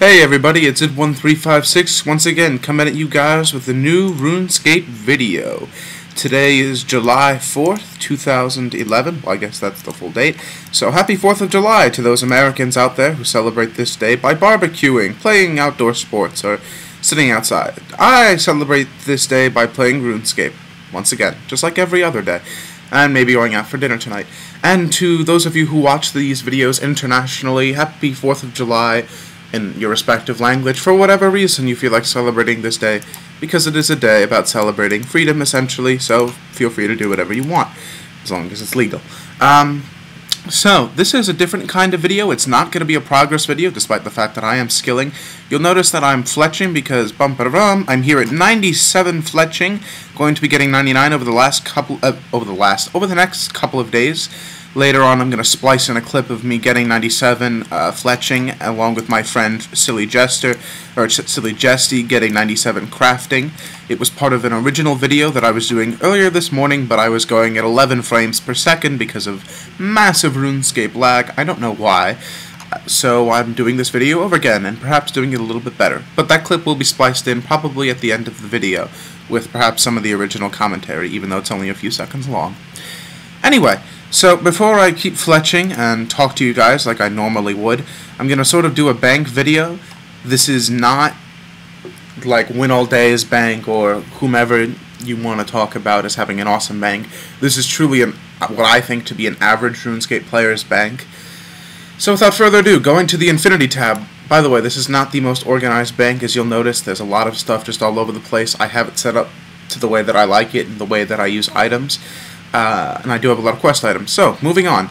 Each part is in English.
Hey everybody, it's Id1356 once again coming at you guys with a new Runescape video. Today is July 4th, 2011. Well, I guess that's the full date. So happy 4th of July to those Americans out there who celebrate this day by barbecuing, playing outdoor sports, or sitting outside. I celebrate this day by playing Runescape, once again, just like every other day, and maybe going out for dinner tonight. And to those of you who watch these videos internationally, happy 4th of July in your respective language, for whatever reason you feel like celebrating this day, because it is a day about celebrating freedom, essentially, so feel free to do whatever you want, as long as it's legal. So, this is a different kind of video. It's not going to be a progress video, despite the fact that I am skilling. You'll notice that I'm fletching because, I'm here at 97 fletching, going to be getting 99 over the next couple of days. Later on, I'm going to splice in a clip of me getting 97 fletching, along with my friend Silly Jesty getting 97 crafting. It was part of an original video that I was doing earlier this morning, but I was going at 11 frames per second because of massive RuneScape lag. I don't know why. So I'm doing this video over again, and perhaps doing it a little bit better. But that clip will be spliced in probably at the end of the video, with perhaps some of the original commentary, even though it's only a few seconds long. Anyway, so before I keep fletching and talk to you guys like I normally would, I'm going to sort of do a bank video. This is not like Win All Day is bank or whomever you want to talk about as having an awesome bank. This is truly what I think to be an average RuneScape player's bank. So without further ado, going to the Infinity tab. By the way, this is not the most organized bank, as you'll notice. There's a lot of stuff just all over the place. I have it set up to the way that I like it and the way that I use items. And I do have a lot of quest items. So, moving on.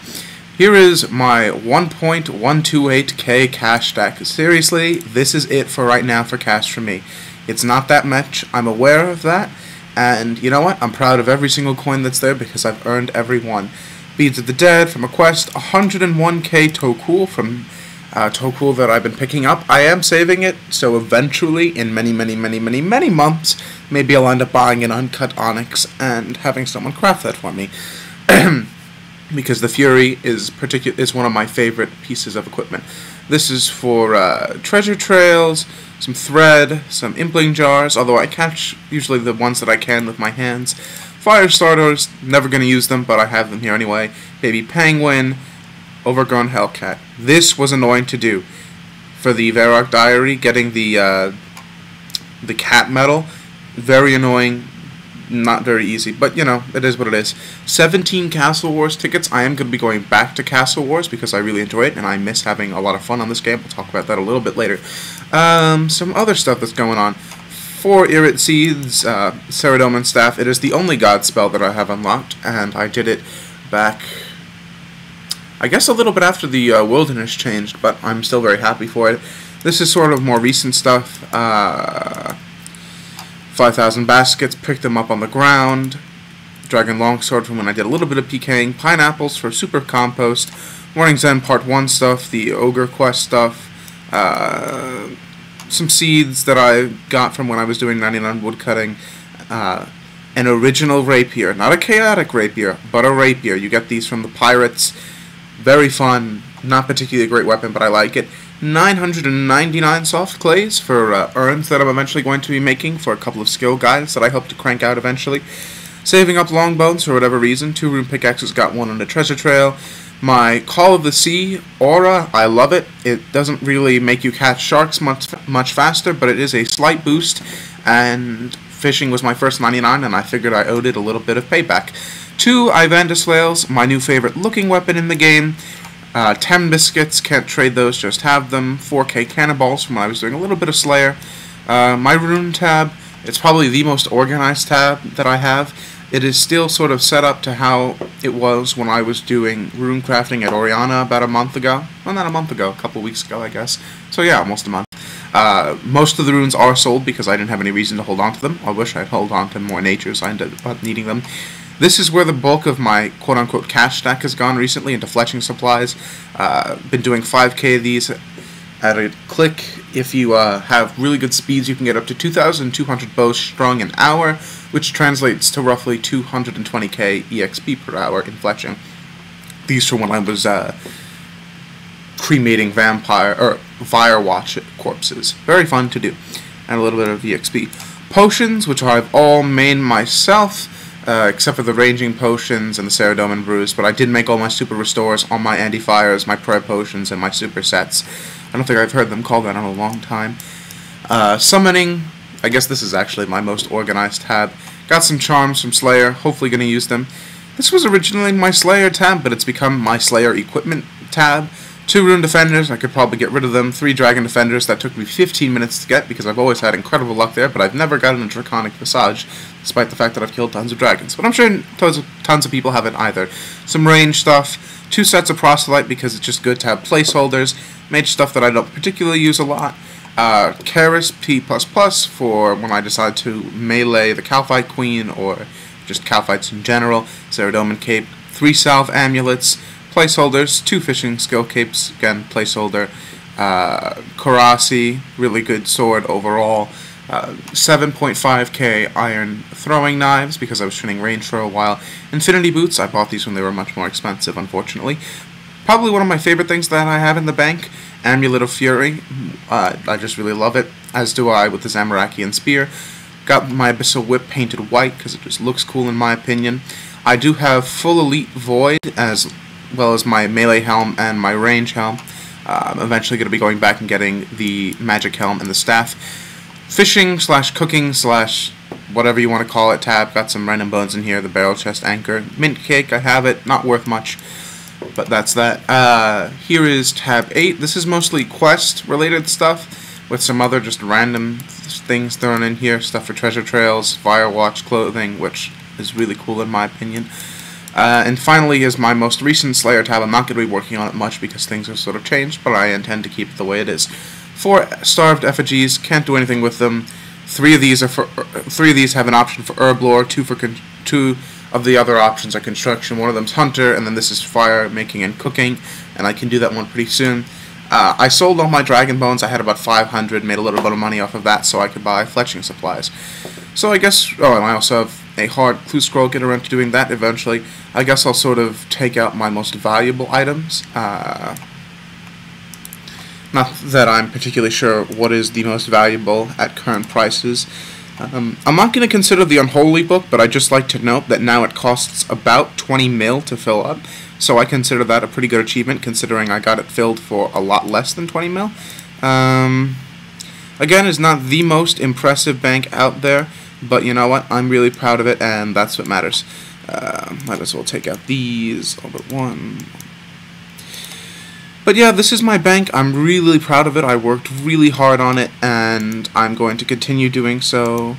Here is my 1.128k cash stack. Seriously, this is it for right now for cash for me. It's not that much. I'm aware of that. And you know what? I'm proud of every single coin that's there because I've earned every one. Beads of the Dead from a quest. 101k Tokul from Tokul that I've been picking up. I am saving it, so eventually, in many months, maybe I'll end up buying an uncut onyx and having someone craft that for me. Because the Fury is one of my favorite pieces of equipment. This is for treasure trails, some thread, some impling jars, although I catch usually the ones that I can with my hands. Fire starters, never going to use them, but I have them here anyway. Baby penguin, overgrown hellcat. This was annoying to do. For the Varrock Diary, getting the cat medal, very annoying, not very easy, but you know, it is what it is. 17 Castle Wars tickets. I am going to be going back to Castle Wars because I really enjoy it, and I miss having a lot of fun on this game. We'll talk about that a little bit later. Some other stuff that's going on. 4 Irit Seeds, Ceradoman Staff. It is the only god spell that I have unlocked, and I did it back, I guess, a little bit after the wilderness changed, but I'm still very happy for it. This is sort of more recent stuff. 5,000 baskets, picked them up on the ground. Dragon Longsword from when I did a little bit of PKing. Pineapples for Super Compost. Morning's End Part 1 stuff. The Ogre Quest stuff. Some seeds that I got from when I was doing 99 woodcutting. An original rapier. Not a chaotic rapier, but a rapier. You get these from the pirates. Very fun. Not particularly a great weapon, but I like it. 999 soft clays for urns that I'm eventually going to be making for a couple of skill guides that I hope to crank out eventually. Saving up long bones for whatever reason. 2 rune pickaxes, got 1 on the treasure trail. My Call of the Sea aura, I love it. It doesn't really make you catch sharks much faster, but it is a slight boost. And fishing was my first 99, and I figured I owed it a little bit of payback. 2 Ivandis flails, my new favorite looking weapon in the game. 10 biscuits, can't trade those, just have them. 4k cannonballs from when I was doing a little bit of Slayer. My rune tab, it's probably the most organized tab that I have. It is still sort of set up to how it was when I was doing rune crafting at Oriana about a month ago. Well, not a month ago, a couple weeks ago, I guess. So yeah, almost a month. Most of the runes are sold because I didn't have any reason to hold on to them. I wish I'd hold on to more natures. I ended up needing them. This is where the bulk of my quote-unquote cash stack has gone recently, into fletching supplies. Been doing 5k of these at a click. If you have really good speeds, you can get up to 2,200 bows strung an hour, which translates to roughly 220k EXP per hour in fletching. These are when I was cremating vampire or firewatch corpses. Very fun to do, and a little bit of EXP. Potions, which I've all made myself, except for the ranging potions and the Ceradomin brews, but I did make all my super restores, all my anti-fires, my prayer potions, and my super sets. I don't think I've heard them call that in a long time. Summoning, I guess this is actually my most organized tab. Got some charms from Slayer, hopefully going to use them. This was originally my Slayer tab, but it's become my Slayer equipment tab. 2 Rune Defenders, I could probably get rid of them. 3 Dragon Defenders, that took me 15 minutes to get because I've always had incredible luck there, but I've never gotten a Draconic Visage, despite the fact that I've killed tons of dragons. But I'm sure tons of people haven't either. Some range stuff, 2 sets of Proselyte because it's just good to have placeholders, mage stuff that I don't particularly use a lot, Karis P++ for when I decide to melee the Calphite Queen or just Calphites in general, Ceradomin Cape, 3 Salve Amulets, placeholders, 2 fishing skill capes, again, placeholder, Karasi, really good sword overall, 7.5k iron throwing knives, because I was training range for a while, infinity boots, I bought these when they were much more expensive, unfortunately, probably one of my favorite things that I have in the bank, Amulet of Fury, I just really love it, as do I with the Zamorakian Spear. Got my Abyssal Whip painted white, because it just looks cool in my opinion. I do have full Elite Void, as well as my melee helm and my range helm. I'm eventually going to be going back and getting the magic helm and the staff. Fishing / cooking / whatever you want to call it tab. Got some random bones in here. The barrel chest anchor. Mint cake, I have it. Not worth much, but that's that. Here is tab 8. This is mostly quest related stuff with some other just random things thrown in here. Stuff for treasure trails, Firewatch clothing, which is really cool in my opinion. And finally is my most recent Slayer tab. I'm not going to be working on it much because things have sort of changed, but I intend to keep it the way it is. 4 starved effigies, can't do anything with them. 3 of these have an option for herb lore. 2 of the other options are construction. One of them's hunter, and then this is fire making and cooking, and I can do that one pretty soon. I sold all my dragon bones. I had about 500, made a little bit of money off of that, so I could buy fletching supplies. So I guess, oh, and I also have a hard clue scroll, get around to doing that eventually. I guess I'll sort of take out my most valuable items. Not that I'm particularly sure what is the most valuable at current prices. I'm not going to consider the Unholy Book, but I'd just like to note that now it costs about 20 mil to fill up, so I consider that a pretty good achievement considering I got it filled for a lot less than 20 mil. Again, it's not the most impressive bank out there, but you know what, I'm really proud of it, and that's what matters. Might as well take out these, all but one. But yeah, this is my bank. I'm really proud of it. I worked really hard on it, and I'm going to continue doing so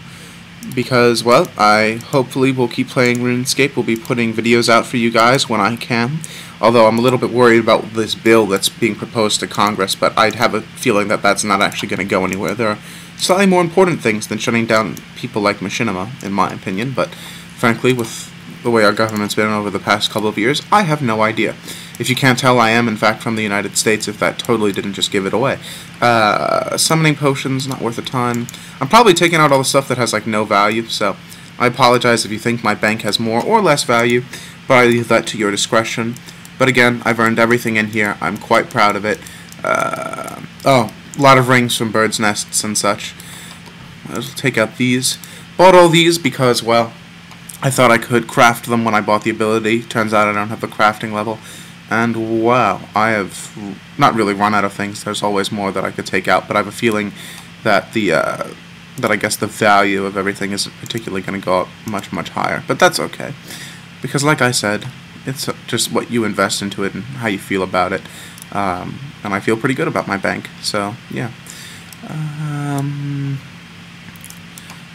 because, well, I hopefully will keep playing RuneScape. We'll be putting videos out for you guys when I can, although I'm a little bit worried about this bill that's being proposed to Congress, but I'd have a feeling that that's not actually going to go anywhere. There are slightly more important things than shutting down people like Machinima, in my opinion, but frankly, with the way our government's been over the past couple of years, I have no idea. If you can't tell, I am, in fact, from the United States, if that totally didn't just give it away. Summoning potions, not worth a ton. I'm probably taking out all the stuff that has, like, no value, so I apologize if you think my bank has more or less value, but I leave that to your discretion. But again, I've earned everything in here. I'm quite proud of it. Oh, a lot of rings from birds' nests and such. I'll take out these. Bought all these because, well, I thought I could craft them when I bought the ability. Turns out I don't have the crafting level. And wow, I have not really run out of things. There's always more that I could take out, but I have a feeling that I guess the value of everything isn't particularly going to go up much, much higher. But that's okay, because like I said, it's just what you invest into it and how you feel about it. And I feel pretty good about my bank. So yeah,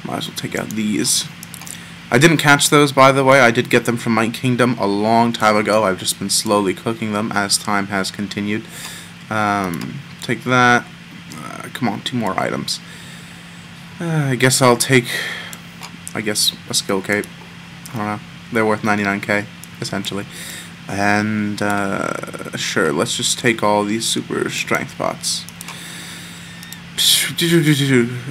might as well take out these. I didn't catch those, by the way. I did get them from my kingdom a long time ago. I've just been slowly cooking them as time has continued. Take that. Come on, 2 more items. I guess I'll take, a skill cape. I don't know. They're worth 99k, essentially. And, sure, let's just take all these super strength pots.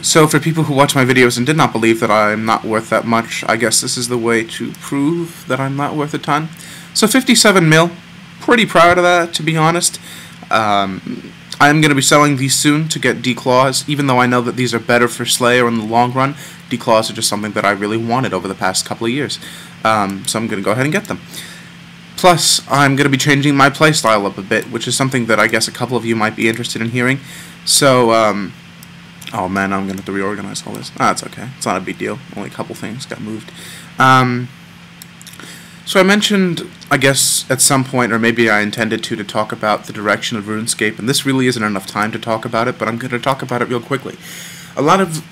So for people who watch my videos and did not believe that I'm not worth that much, I guess this is the way to prove that I'm not worth a ton. So 57 mil, pretty proud of that, to be honest. I am going to be selling these soon to get declaws, even though I know that these are better for Slayer in the long run. Declaws are just something that I really wanted over the past couple of years. So I'm going to go ahead and get them. Plus, I'm going to be changing my playstyle up a bit, which is something that I guess a couple of you might be interested in hearing. So, oh man, I'm going to have to reorganize all this. It's okay. It's not a big deal. Only a couple things got moved. So I mentioned, I guess, at some point, or maybe I intended to talk about the direction of RuneScape, and this really isn't enough time to talk about it, but I'm going to talk about it real quickly. A lot of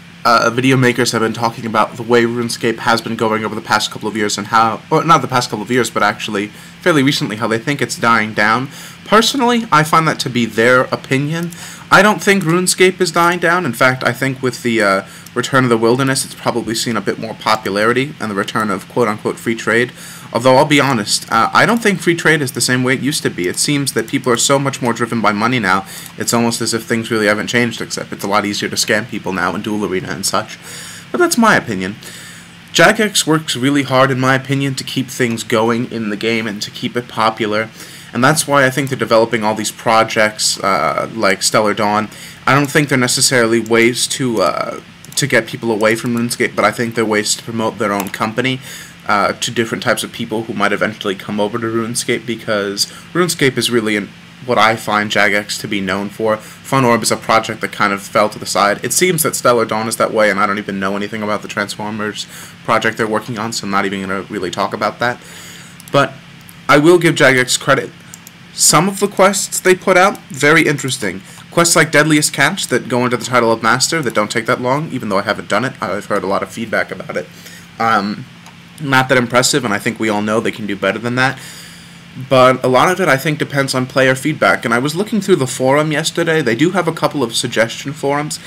video makers have been talking about the way RuneScape has been going over the past couple of years and how, well, not the past couple of years, but actually fairly recently, how they think it's dying down. Personally, I find that to be their opinion. I don't think RuneScape is dying down. In fact, I think with the return of the wilderness, it's probably seen a bit more popularity and the return of quote-unquote free trade. Although, I'll be honest, I don't think free trade is the same way it used to be. It seems that people are so much more driven by money now, it's almost as if things really haven't changed, except it's a lot easier to scam people now in Duel Arena and such. But that's my opinion. JaGex works really hard, in my opinion, to keep things going in the game and to keep it popular. And that's why I think they're developing all these projects like Stellar Dawn. I don't think they're necessarily ways to get people away from RuneScape, but I think they're ways to promote their own company to different types of people who might eventually come over to RuneScape, because RuneScape is really what I find JaGex to be known for. Fun Orb is a project that kind of fell to the side. It seems that Stellar Dawn is that way, and I don't even know anything about the Transformers project they're working on, so I'm not even going to really talk about that. But I will give JaGex credit. Some of the quests they put out, very interesting. Quests like Deadliest Catch that go into the title of Master that don't take that long, even though I haven't done it. I've heard a lot of feedback about it. Not that impressive, and I think we all know they can do better than that. But a lot of it, I think, depends on player feedback. And I was looking through the forum yesterday. They do have a couple of suggestion forums,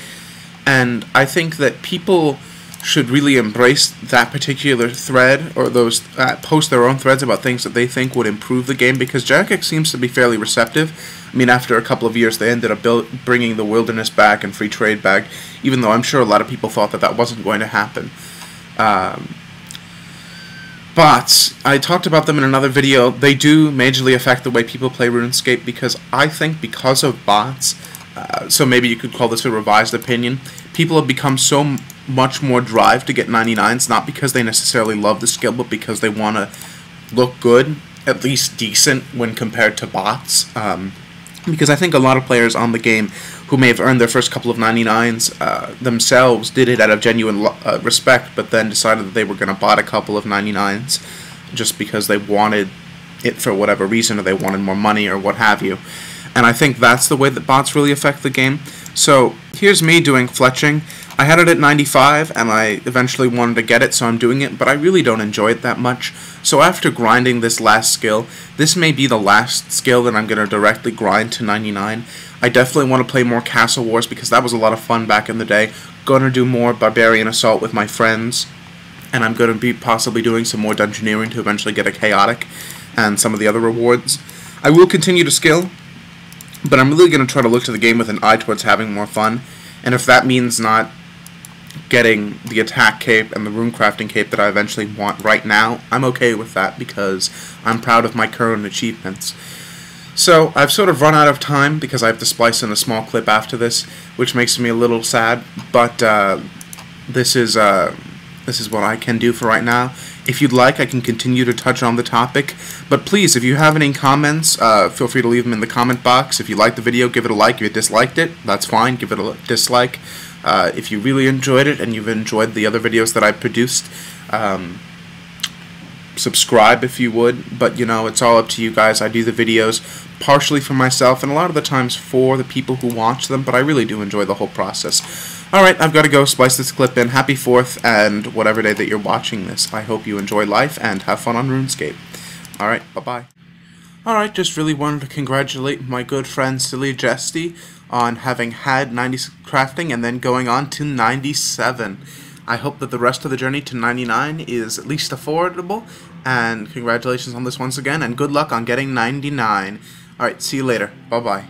and I think that people should really embrace that particular thread, or those post their own threads about things that they think would improve the game, because JaGex seems to be fairly receptive. I mean, after a couple of years, they ended up bringing the wilderness back and free trade back, even though I'm sure a lot of people thought that that wasn't going to happen. But I talked about them in another video. They do majorly affect the way people play RuneScape, because I think because of bots, so maybe you could call this a revised opinion, people have become so much more drive to get 99s, not because they necessarily love the skill, but because they want to look good, at least decent, when compared to bots. Because I think a lot of players on the game who may have earned their first couple of 99s themselves did it out of genuine respect, but then decided that they were going to bot a couple of 99s just because they wanted it for whatever reason, or they wanted more money, or what have you. And I think that's the way that bots really affect the game. So here's me doing fletching. I had it at 95, and I eventually wanted to get it, so I'm doing it, but I really don't enjoy it that much. So after grinding this last skill, this may be the last skill that I'm going to directly grind to 99. I definitely want to play more Castle Wars, because that was a lot of fun back in the day. Going to do more Barbarian Assault with my friends, and I'm going to be possibly doing some more Dungeoneering to eventually get a Chaotic and some of the other rewards. I will continue to skill, but I'm really going to try to look to the game with an eye towards having more fun, and if that means not getting the attack cape and the rune crafting cape that I eventually want right now, I'm okay with that, because I'm proud of my current achievements. So I've sort of run out of time, because I have to splice in a small clip after this, which makes me a little sad, but this is what I can do for right now. If you'd like, I can continue to touch on the topic, but please, if you have any comments, feel free to leave them in the comment box. If you liked the video, give it a like. If you disliked it, that's fine, give it a dislike. If you really enjoyed it and you've enjoyed the other videos that I produced, subscribe if you would, but you know, it's all up to you guys. I do the videos partially for myself and a lot of the times for the people who watch them, but I really do enjoy the whole process. Alright, I've got to go splice this clip in. Happy 4th, and whatever day that you're watching this, I hope you enjoy life and have fun on RuneScape. Alright, bye-bye. Alright, just really wanted to congratulate my good friend Silly Jesty on having had 90 crafting and then going on to 97. I hope that the rest of the journey to 99 is at least affordable, and congratulations on this once again, and good luck on getting 99. Alright, see you later. Bye-bye.